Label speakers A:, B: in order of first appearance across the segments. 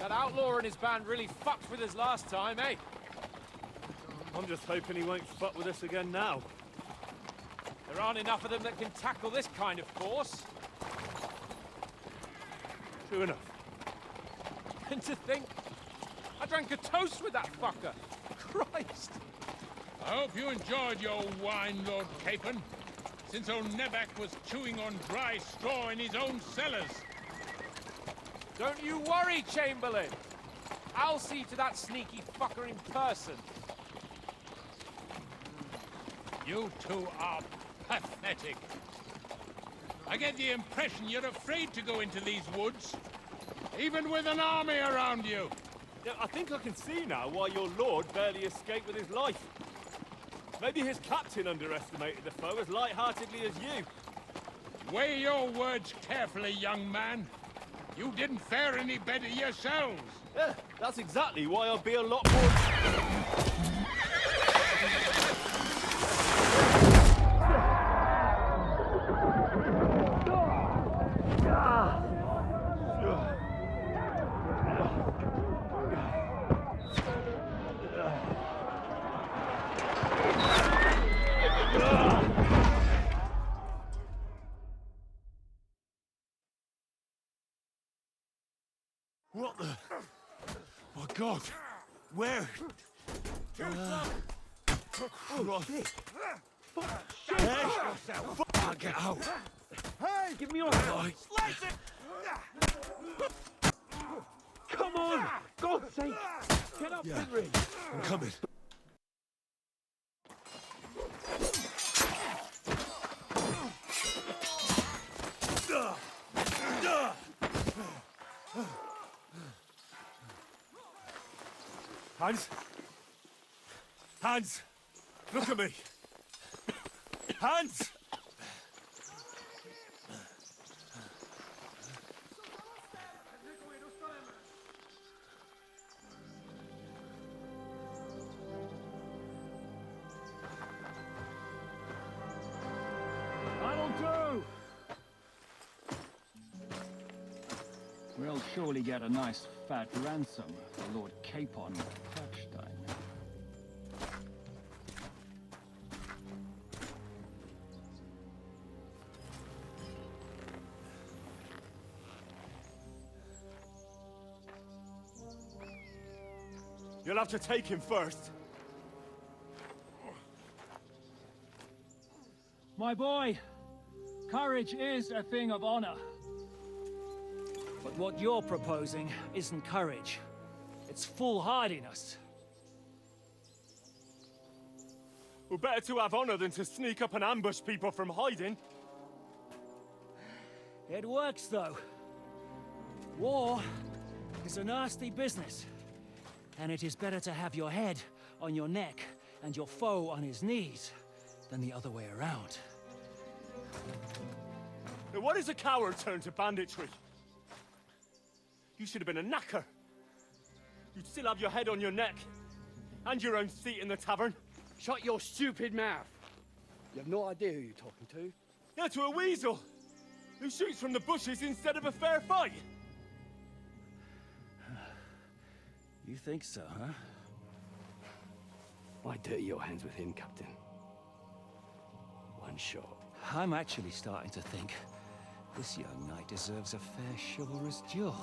A: That outlaw and his band really fucked with us last time, eh?
B: I'm just hoping he won't fuck with us again now.
A: There aren't enough of them that can tackle this kind of force.
B: True enough.
A: And to think, I drank a toast with that fucker. Christ!
C: I hope you enjoyed your wine, Lord Capon, since old Nebac was chewing on dry straw in his own cellars.
A: Don't you worry, Chamberlain. I'll see to that sneaky fucker in person.
C: You two are pathetic. I get the impression you're afraid to go into these woods, even with an army around you.
B: Yeah, I think I can see now why your lord barely escaped with his life. Maybe his captain underestimated the foe as light-heartedly as you.
C: Weigh your words carefully, young man. You didn't fare any better yourselves.
B: Yeah, that's exactly why I'll be a lot more...
D: What the... My God! Where?
B: Oh, shit!
D: Hey! Fuck, get out!
B: Hey, give me your hand!
D: Slice it!
B: Come on! God's sake! Get up,
D: Yeah.
B: Henry!
D: I'm coming.
B: Hans! Hans! Look at me! Hans!
E: That'll do! We'll surely get a nice fat ransom for Lord Capon of Purchstein.
B: You'll have to take him first.
E: My boy, courage is a thing of honor. But what you're proposing isn't courage. It's foolhardiness.
B: Well, better to have honor than to sneak up and ambush people from hiding.
E: It works, though. War is a nasty business. And it is better to have your head on your neck and your foe on his knees than the other way around.
B: Now, what is a coward turn to banditry? You should have been a knacker. You'd still have your head on your neck. And your own seat in the tavern.
F: Shut your stupid mouth! You have no idea who you're talking to.
B: Yeah, to a weasel! Who shoots from the bushes instead of a fair fight!
E: You think so, huh?
F: Why dirty your hands with him, Captain? One shot.
E: I'm actually starting to think this young knight deserves a fair chivalrous duel.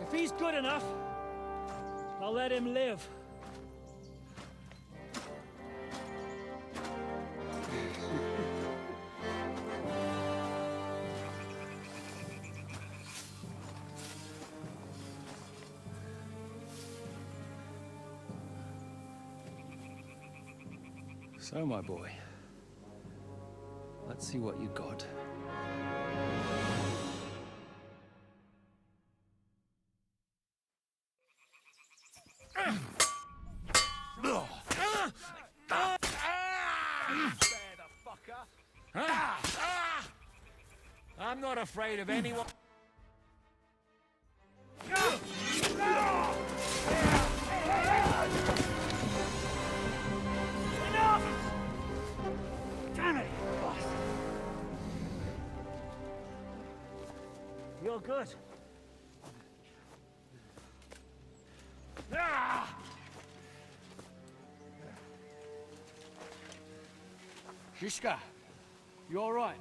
E: If he's good enough, I'll let him live. So, my boy, let's see what you got. I'm not afraid of anyone.
F: Damn it, boss!
E: all good. Ah!
F: Zizka, you all right?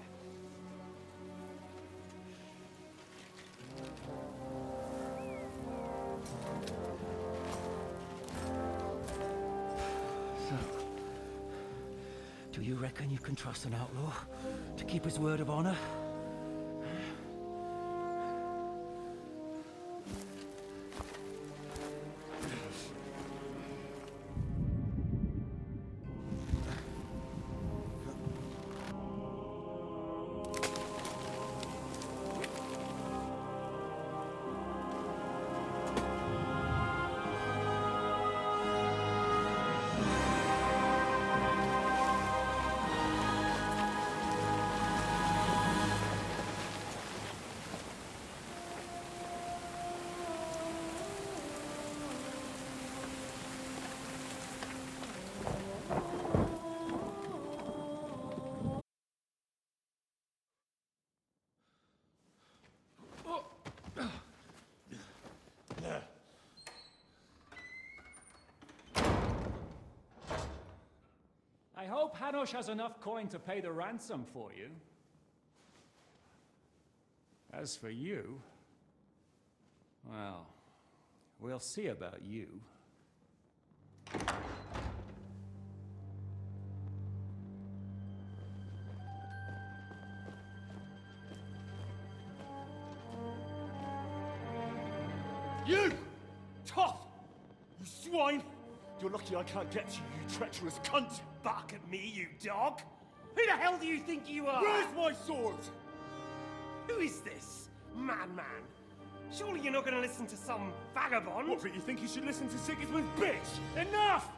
E: So, do you reckon you can trust an outlaw to keep his word of honor?
G: I hope Hanush has enough coin to pay the ransom for you. As for you, well, we'll see about you.
B: You! Tough! You swine! You're lucky I can't get to you, you treacherous cunt! Back at me, you dog! Who the hell do you think you are? Where's my sword? Who is this? Madman! Surely you're not gonna listen to some vagabond? What, but you think you should listen to Sigismund's bitch? Enough!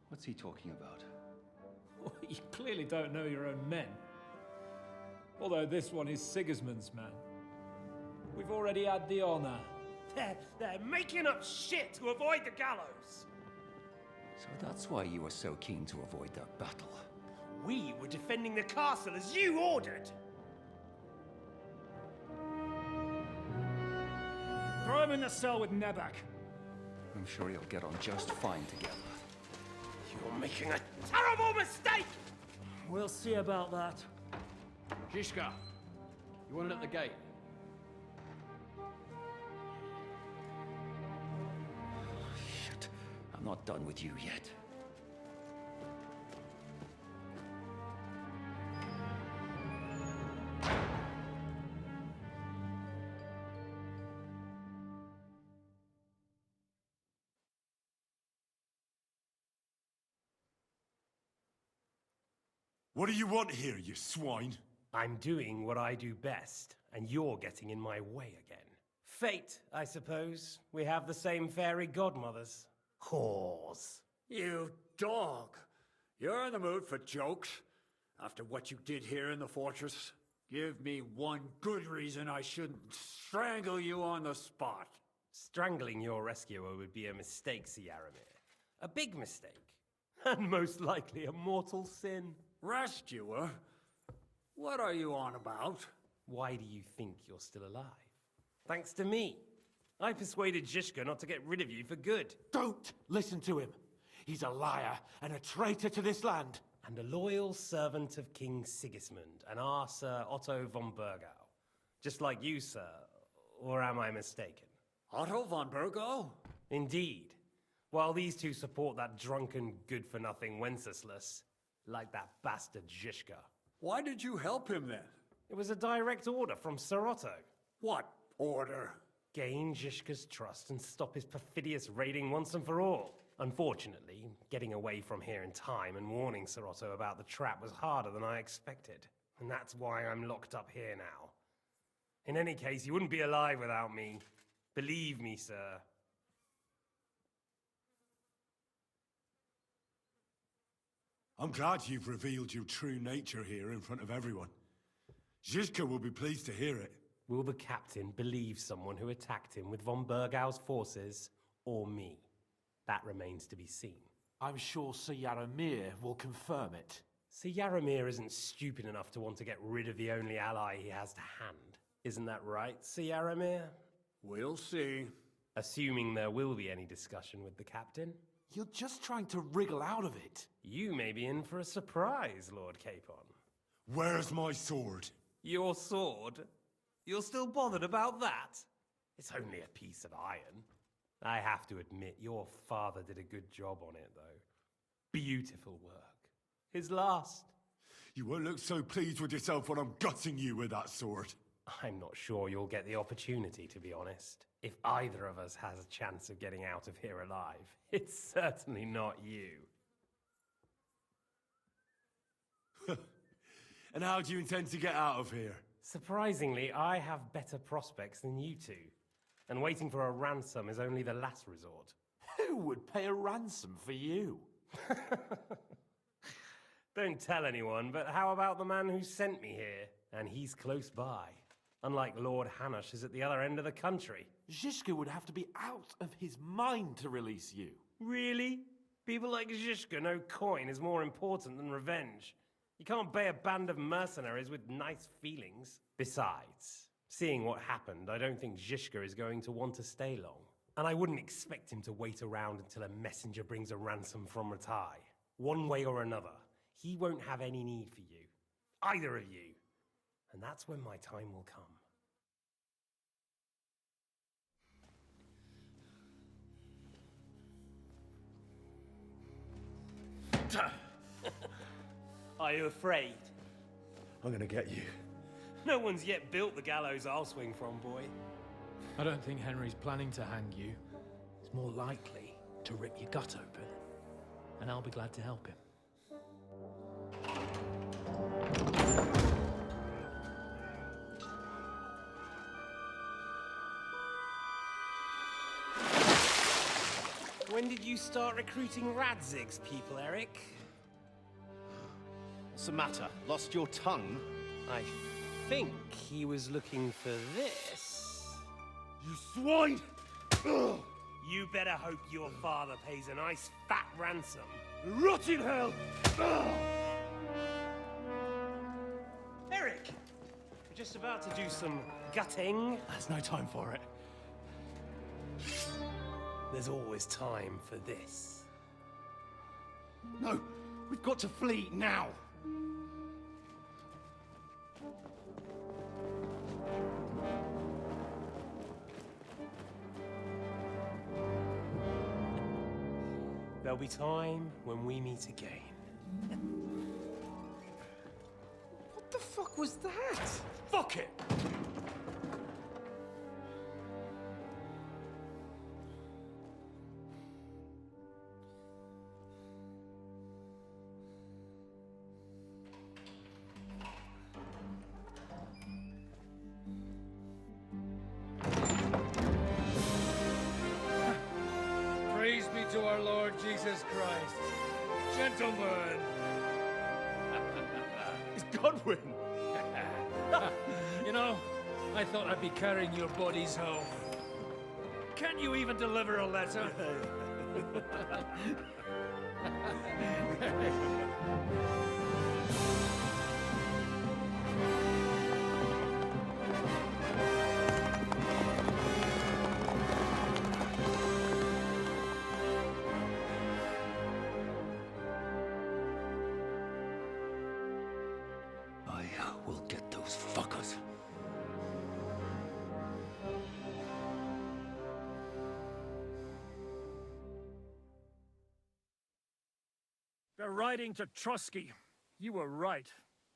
F: What's he talking about?
G: Well, you clearly don't know your own men. Although this one is Sigismund's man. We've already had the honor.
B: They're making up shit to avoid the gallows!
F: So that's why you were so keen to avoid that battle.
B: We were defending the castle as you ordered!
E: Throw him in the cell with Nebak.
F: I'm sure you'll get on just fine together.
B: You're making a terrible mistake!
E: We'll see about that.
F: Zizka, you want it at the gate? Shit, I'm not done with you yet.
D: What do you want here, you swine?
B: I'm doing what I do best, and you're getting in my way again. Fate, I suppose. We have the same fairy godmothers. Whores.
H: You dog! You're in the mood for jokes? After what you did here in the fortress? Give me one good reason I shouldn't strangle you on the spot.
B: Strangling your rescuer would be a mistake, Yaramir. A big mistake. And most likely a mortal sin.
H: Rescuer? What are you on about?
B: Why do you think you're still alive? Thanks to me. I persuaded Zizka not to get rid of you for good.
I: Don't listen to him. He's a liar and a traitor to this land.
B: And a loyal servant of King Sigismund and our Sir Otto von Burgau. Just like you, sir. Or am I mistaken?
H: Otto von Burgau?
B: Indeed. While these two support that drunken, good-for-nothing Wenceslas, like that bastard Zizka.
H: Why did you help him then?
B: It was a direct order from Sir Otto.
H: What order?
B: Gain Zizka's trust and stop his perfidious raiding once and for all. Unfortunately, getting away from here in time and warning Sir Otto about the trap was harder than I expected. And that's why I'm locked up here now. In any case, you wouldn't be alive without me. Believe me, sir.
D: I'm glad you've revealed your true nature here in front of everyone. Zizka will be pleased to hear it.
B: Will the captain believe someone who attacked him with von Burgau's forces, or me? That remains to be seen.
I: I'm sure Sir Yaramir will confirm it.
J: So Yaramir isn't stupid enough to want to get rid of the only ally he has to hand. Isn't that right, Sir Yaramir?
H: We'll see.
J: Assuming there will be any discussion with the captain.
I: You're just trying to wriggle out of it.
J: You may be in for a surprise, Lord Capon.
D: Where's my sword?
J: Your sword? You're still bothered about that? It's only a piece of iron. I have to admit, your father did a good job on it, though. Beautiful work. His last.
D: You won't look so pleased with yourself when I'm gutting you with that sword.
J: I'm not sure you'll get the opportunity, to be honest. If either of us has a chance of getting out of here alive, it's certainly not you.
D: And how do you intend to get out of here?
J: Surprisingly, I have better prospects than you two. And waiting for a ransom is only the last resort.
I: Who would pay a ransom for you?
J: Don't tell anyone, but how about the man who sent me here? And he's close by. Unlike Lord Hanush is at the other end of the country.
I: Zizka would have to be out of his mind to release you.
J: Really? People like Zizka know coin is more important than revenge. You can't pay a band of mercenaries with nice feelings. Besides, seeing what happened, I don't think Zizka is going to want to stay long. And I wouldn't expect him to wait around until a messenger brings a ransom from Ratai. One way or another, he won't have any need for you. Either of you. And that's when my time will come. Are you afraid?
D: I'm gonna get you.
J: No one's yet built the gallows I'll swing from, boy.
G: I don't think Henry's planning to hang you. He's more likely to rip your gut open. And I'll be glad to help him.
J: When did you start recruiting Radzig's people, Eric?
K: What's the matter? Lost your tongue?
J: I think he was looking for this.
B: You swine! Ugh.
J: You better hope your father pays a nice fat ransom.
B: Rot in hell! Ugh.
J: Eric! We're just about to do some gutting.
G: There's no time for it.
J: There's always time for this.
K: No, we've got to flee now.
J: There'll be time when we meet again.
B: What the fuck was that? Fuck it!
C: Praise be to our Lord Jesus Christ. Gentlemen!
B: It's Godwin!
C: You know, I thought I'd be carrying your bodies home. Can't you even deliver a letter?
K: I will get those fuckers.
B: They're riding to Trusky. You were right.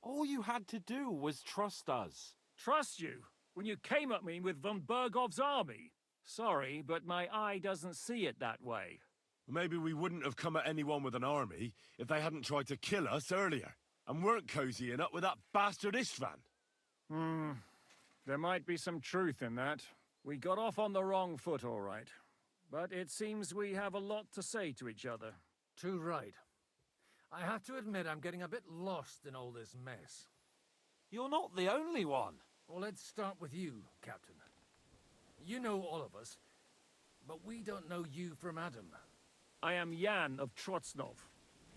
I: All you had to do was trust us.
B: Trust you? When you came at me with von Bergov's army? Sorry, but my eye doesn't see it that way.
D: Maybe we wouldn't have come at anyone with an army if they hadn't tried to kill us earlier. And weren't cozying up with that bastard Istvan.
B: There might be some truth in that. We got off on the wrong foot, all right. But it seems we have a lot to say to each other.
L: Too right. I have to admit I'm getting a bit lost in all this mess.
I: You're not the only one.
L: Well, let's start with you, Captain. You know all of us, but we don't know you from Adam.
B: I am Jan of Trotsnov,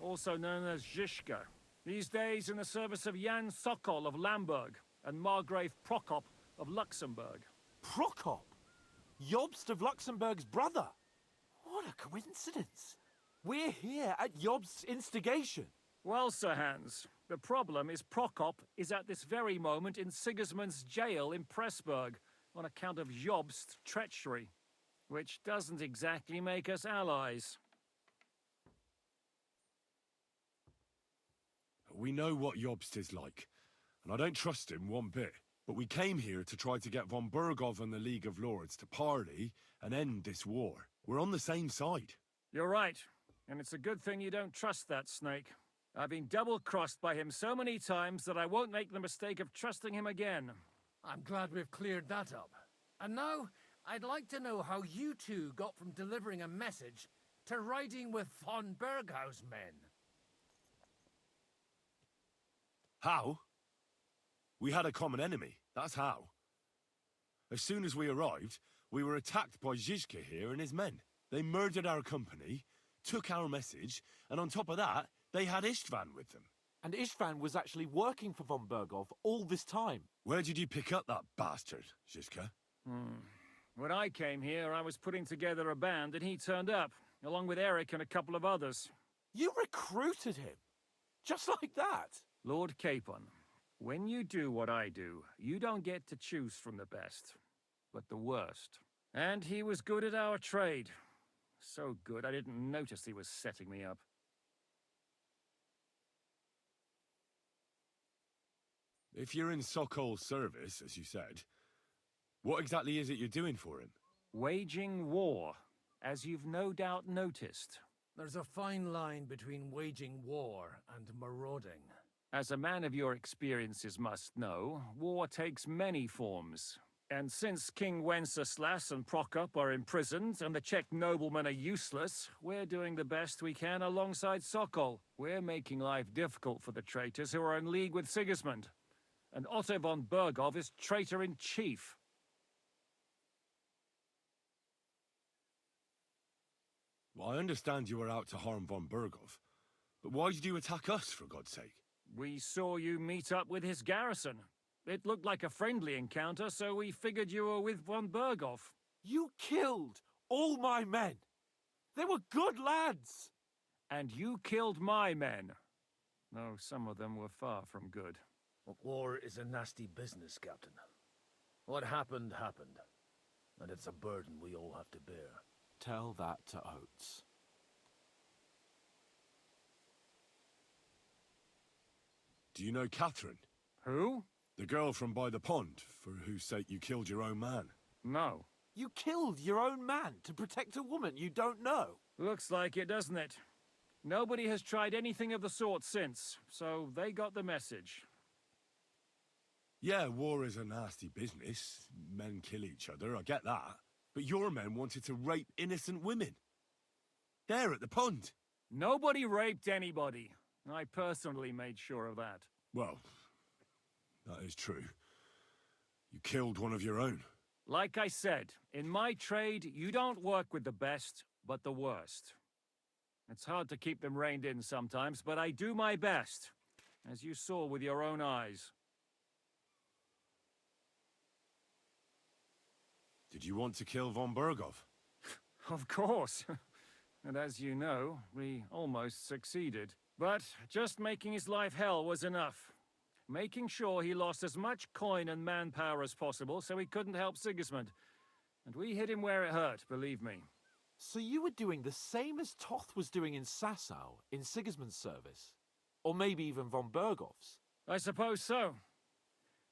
B: also known as Zizka.
E: These days in the service of Jan Sokol of Lamberg and Margrave Prokop of Luxembourg.
I: Prokop? Jobst of Luxembourg's brother? What a coincidence. We're here at Jobst's instigation.
E: Well, Sir Hans, the problem is Prokop is at this very moment in Sigismund's jail in Pressburg on account of Jobst's treachery, which doesn't exactly make us allies.
D: We know what Jobst is like, and I don't trust him one bit. But we came here to try to get von Bergov and the League of Lords to parley and end this war. We're on the same side.
E: You're right, and it's a good thing you don't trust that snake. I've been double-crossed by him so many times that I won't make the mistake of trusting him again.
L: I'm glad we've cleared that up. And now, I'd like to know how you two got from delivering a message to riding with von Berghaus men.
D: How? We had a common enemy, that's how. As soon as we arrived, we were attacked by Zizka here and his men. They murdered our company, took our message, and on top of that, they had Istvan with them.
I: And Istvan was actually working for von Bergov all this time.
D: Where did you pick up that bastard, Zizka?
E: When I came here, I was putting together a band and he turned up, along with Eric and a couple of others.
I: You recruited him? Just like that?
E: Lord Capon, when you do what I do, you don't get to choose from the best, but the worst. And he was good at our trade. So good, I didn't notice he was setting me up.
D: If you're in Sokol's service, as you said, what exactly is it you're doing for him?
E: Waging war, as you've no doubt noticed.
L: There's a fine line between waging war and marauding.
E: As a man of your experiences must know, war takes many forms. And since King Wenceslas and Prokop are imprisoned and the Czech noblemen are useless, we're doing the best we can alongside Sokol. We're making life difficult for the traitors who are in league with Sigismund. And Otto von Bergov is traitor-in-chief.
D: Well, I understand you were out to harm von Bergov, but why did you attack us, for God's sake?
E: We saw you meet up with his garrison. It looked like a friendly encounter, so we figured you were with von Bergov.
I: You killed all my men. They were good lads.
E: And you killed my men. Though some of them were far from good.
L: War is a nasty business, Captain. What happened, happened. And it's a burden we all have to bear.
I: Tell that to Oates.
D: Do you know Catherine?
E: Who?
D: The girl from by the pond, for whose sake you killed your own man.
E: No.
I: You killed your own man to protect a woman you don't know.
E: Looks like it, doesn't it? Nobody has tried anything of the sort since, so they got the message.
D: Yeah, war is a nasty business. Men kill each other, I get that. But your men wanted to rape innocent women. There at the pond.
E: Nobody raped anybody. I personally made sure of that.
D: Well, that is true. You killed one of your own.
E: Like I said, in my trade, you don't work with the best, but the worst. It's hard to keep them reined in sometimes, but I do my best, as you saw with your own eyes.
D: Did you want to kill von Bergov?
E: Of course. And as you know, we almost succeeded. But just making his life hell was enough. Making sure he lost as much coin and manpower as possible so he couldn't help Sigismund. And we hit him where it hurt, believe me.
I: So you were doing the same as Toth was doing in Sasau, in Sigismund's service? Or maybe even von Bergov's?
E: I suppose so.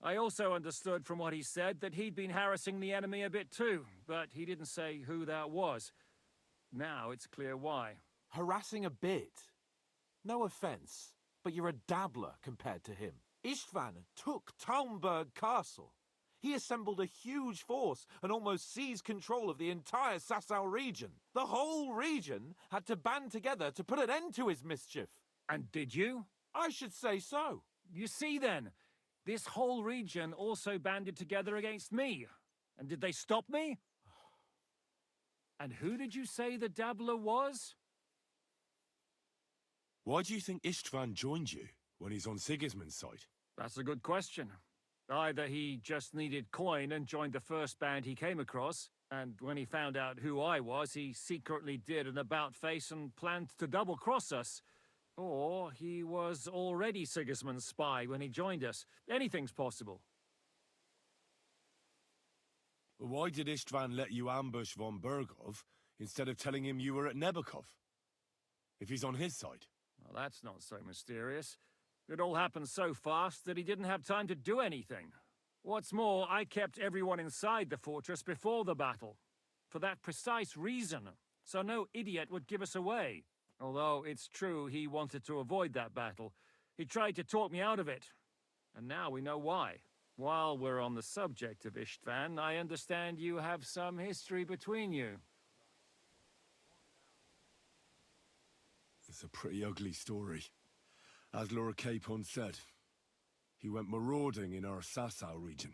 E: I also understood from what he said that he'd been harassing the enemy a bit too, but he didn't say who that was. Now it's clear why.
I: Harassing a bit? No offense, but you're a dabbler compared to him. Istvan took Taumburg Castle. He assembled a huge force and almost seized control of the entire Sasau region. The whole region had to band together to put an end to his mischief.
E: And did you?
I: I should say so.
E: You see then, this whole region also banded together against me. And did they stop me? And who did you say the dabbler was?
D: Why do you think Istvan joined you? when he's on Sigismund's side?
E: That's a good question. Either he just needed coin and joined the first band he came across, and when he found out who I was, he secretly did an about-face and planned to double-cross us. Or he was already Sigismund's spy when he joined us. Anything's possible.
D: Why did Istvan let you ambush von Bergov instead of telling him you were at Nebukov? If he's on his side.
E: Well, that's not so mysterious. It all happened so fast that he didn't have time to do anything. What's more, I kept everyone inside the fortress before the battle. For that precise reason, so no idiot would give us away. Although it's true he wanted to avoid that battle. He tried to talk me out of it. And now we know why. While we're on the subject of Istvan, I understand you have some history between you.
D: It's a pretty ugly story. As Lord Capon said, he went marauding in our Sasau region.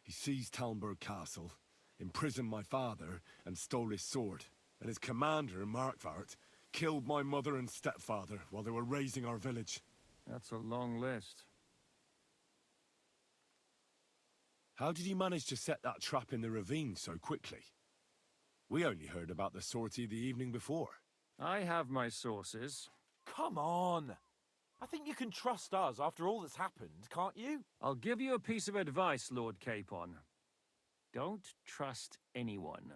D: He seized Talmberg Castle, imprisoned my father, and stole his sword. And his commander, Markvart, killed my mother and stepfather while they were raising our village.
E: That's a long list.
D: How did he manage to set that trap in the ravine so quickly? We only heard about the sortie the evening before.
E: I have my sources.
I: Come on! I think you can trust us after all that's happened, can't you?
E: I'll give you a piece of advice, Lord Capon. Don't trust anyone.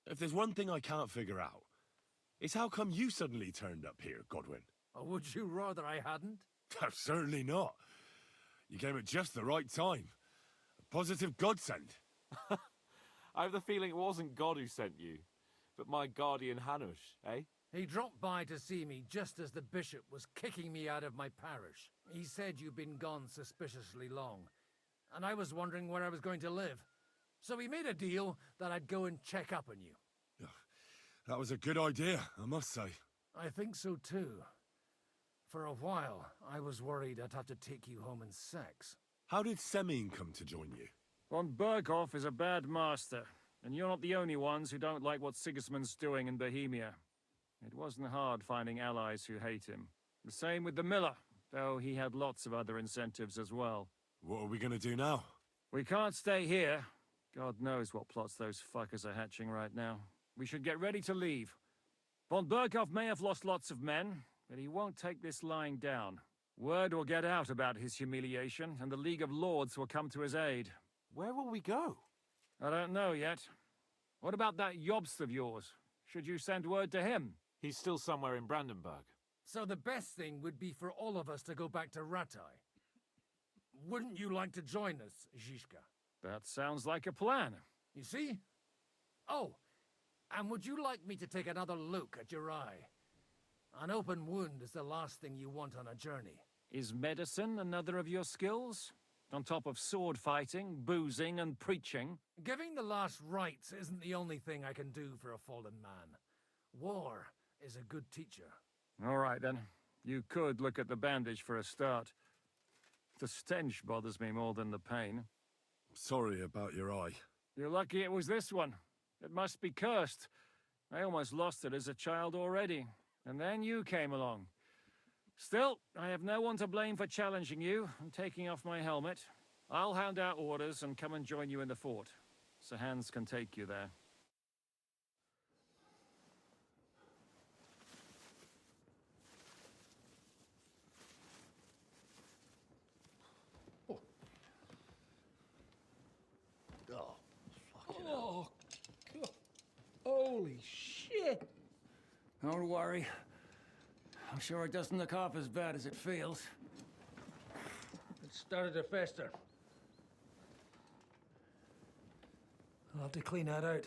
D: If there's one thing I can't figure out, it's how come you suddenly turned up here, Godwin?
L: Or would you rather I hadn't?
D: Certainly not. You came at just the right time. A positive godsend.
I: I have the feeling it wasn't God who sent you, but my guardian Hanush, eh?
L: He dropped by to see me just as the bishop was kicking me out of my parish. He said you'd been gone suspiciously long, and I was wondering where I was going to live. So we made a deal that I'd go and check up on you.
D: That was a good idea, I must say.
L: I think so too. For a while, I was worried I'd have to take you home in sex.
D: How did Semine come to join you?
E: Von Berghoff is a bad master, and you're not the only ones who don't like what Sigismund's doing in Bohemia. It wasn't hard finding allies who hate him. The same with the miller, though he had lots of other incentives as well.
D: What are we gonna do now?
E: We can't stay here. God knows what plots those fuckers are hatching right now. We should get ready to leave. Von Berghoff may have lost lots of men, but he won't take this lying down. Word will get out about his humiliation, and the League of Lords will come to his aid.
I: Where will we go?
E: I don't know yet. What about that Jobst of yours? Should you send word to him?
I: He's still somewhere in Brandenburg.
L: So the best thing would be for all of us to go back to Ratai. Wouldn't you like to join us, Zizka?
E: That sounds like a plan.
L: You see? Oh, and would you like me to take another look at your eye? An open wound is the last thing you want on a journey.
E: Is medicine another of your skills? On top of sword fighting, boozing, and preaching?
L: Giving the last rites isn't the only thing I can do for a fallen man. War is a good teacher.
E: All right, then. You could look at the bandage for a start. The stench bothers me more than the pain.
D: Sorry about your eye.
E: You're lucky it was this one. It must be cursed. I almost lost it as a child already. And then you came along. Still, I have no one to blame for challenging you and taking off my helmet. I'll hand out orders and come and join you in the fort. Sir Hans can take you there.
K: Oh, fucking
E: hell. God. Holy shit! Don't worry. I'm sure it doesn't look half as bad as it feels. It started to fester.
L: I'll have to clean that out.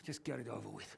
E: Just get it over with.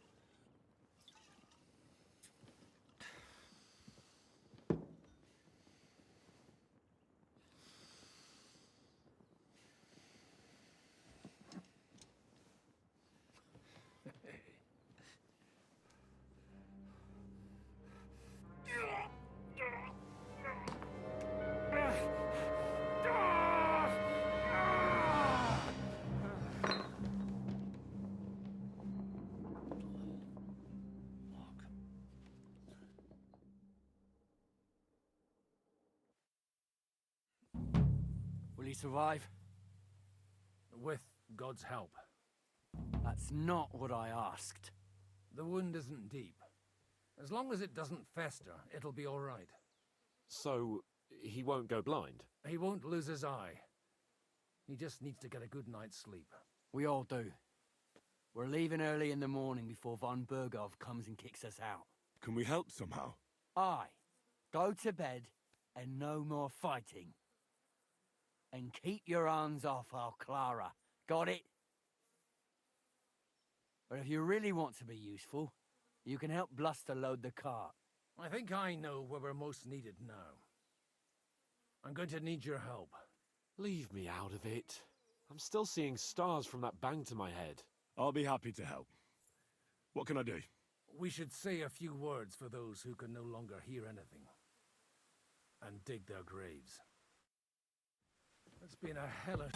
F: he survive?
L: With God's help.
F: That's not what I asked.
L: The wound isn't deep. As long as it doesn't fester, it'll be all right.
M: So, he won't go blind?
L: He won't lose his eye. He just needs to get a good night's sleep.
F: We all do. We're leaving early in the morning before von Burgov comes and kicks us out.
D: Can we help somehow?
F: Aye. Go to bed and no more fighting. And keep your hands off our Clara. Got it? But if you really want to be useful, you can help Bluster load the cart.
L: I think I know where we're most needed now. I'm going to need your help.
M: Leave me out of it. I'm still seeing stars from that bang to my head.
D: I'll be happy to help. What can I do?
L: We should say a few words for those who can no longer hear anything. And dig their graves. It's been a hellish...